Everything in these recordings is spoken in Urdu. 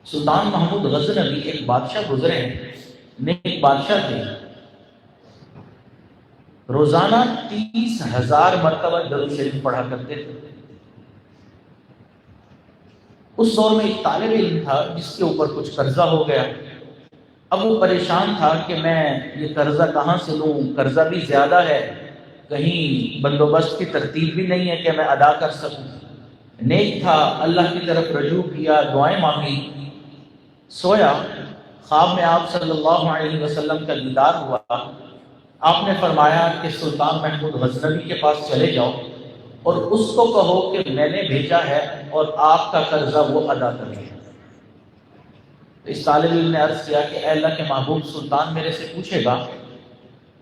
سلطان محمود غزنوی ایک بادشاہ گزرے ہیں، نیک بادشاہ تھے، روزانہ 30,000 مرتبہ درود شریف پڑھا کرتے تھے۔ اس دور میں ایک طالب علم تھا جس کے اوپر کچھ قرضہ ہو گیا۔ اب وہ پریشان تھا کہ میں یہ قرضہ کہاں سے لوں، قرضہ بھی زیادہ ہے، کہیں بندوبست کی ترتیب بھی نہیں ہے کہ میں ادا کر سکوں۔ نیک تھا، اللہ کی طرف رجوع کیا، دعائیں مانگی، سویا، خواب میں آپ صلی اللہ علیہ وسلم کا دیدار ہوا۔ آپ نے فرمایا کہ سلطان محمود غزنوی کے پاس چلے جاؤ اور اس کو کہو کہ میں نے بھیجا ہے اور آپ کا قرضہ وہ ادا کر لے۔ تو اس طالب علم نے عرض کیا کہ اے اللہ کے محبوب، سلطان میرے سے پوچھے گا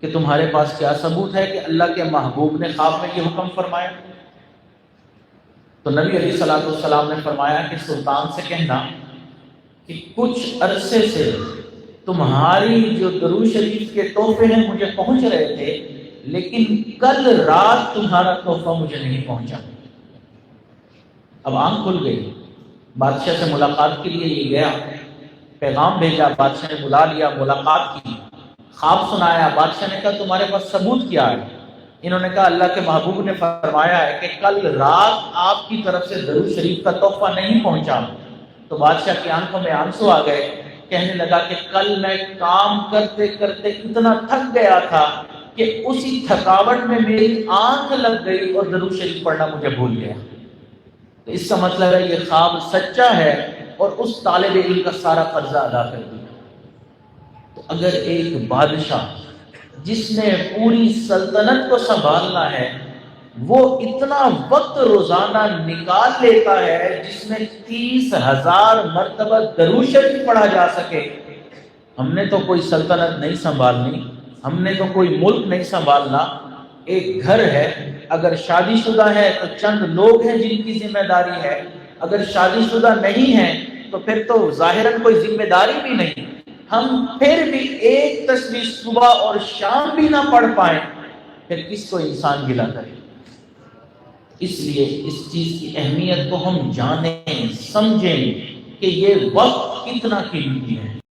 کہ تمہارے پاس کیا ثبوت ہے کہ اللہ کے محبوب نے خواب میں یہ حکم فرمایا؟ تو نبی علیہ الصلوۃ والسلام نے فرمایا کہ سلطان سے کہنا کہ کچھ عرصے سے تمہاری جو درود شریف کے تحفے ہیں مجھے پہنچ رہے تھے، لیکن کل رات تمہارا تحفہ مجھے نہیں پہنچا۔ اب آنکھ کھل گئی، بادشاہ سے ملاقات کے لیے یہ گیا، پیغام بھیجا، بادشاہ نے بلا لیا، ملاقات کی، خواب سنایا۔ بادشاہ نے کہا تمہارے پاس ثبوت کیا ہے؟ انہوں نے کہا اللہ کے محبوب نے فرمایا ہے کہ کل رات آپ کی طرف سے درود شریف کا تحفہ نہیں پہنچا۔ تو بادشاہ کی آنکھوں میں آنسو آ گئے، کہنے لگا کہ کل میں کام کرتے کرتے اتنا تھک گیا تھا کہ اسی تھکاوٹ میں میری آنکھ لگ گئی اور درود شریف پڑھنا مجھے بھول گیا۔ تو اس کا مطلب ہے یہ خواب سچا ہے اور اس طالب علم کا سارا قرضہ ادا کر دیا۔ تو اگر ایک بادشاہ جس نے پوری سلطنت کو سنبھالنا ہے وہ اتنا وقت روزانہ نکال لیتا ہے جس میں 30,000 مرتبہ درود شریف پڑھا جا سکے، ہم نے تو کوئی سلطنت نہیں سنبھالنی، ہم نے تو کوئی ملک نہیں سنبھالنا۔ ایک گھر ہے، اگر شادی شدہ ہے تو چند لوگ ہیں جن کی ذمہ داری ہے، اگر شادی شدہ نہیں ہے تو پھر تو ظاہراً کوئی ذمہ داری بھی نہیں۔ ہم پھر بھی ایک تسبیح صبح اور شام بھی نہ پڑھ پائیں، پھر کس کو انسان گلہ کرے؟ اس لیے اس چیز کی اہمیت کو ہم جانیں، سمجھیں کہ یہ وقت کتنا قیمتی ہے۔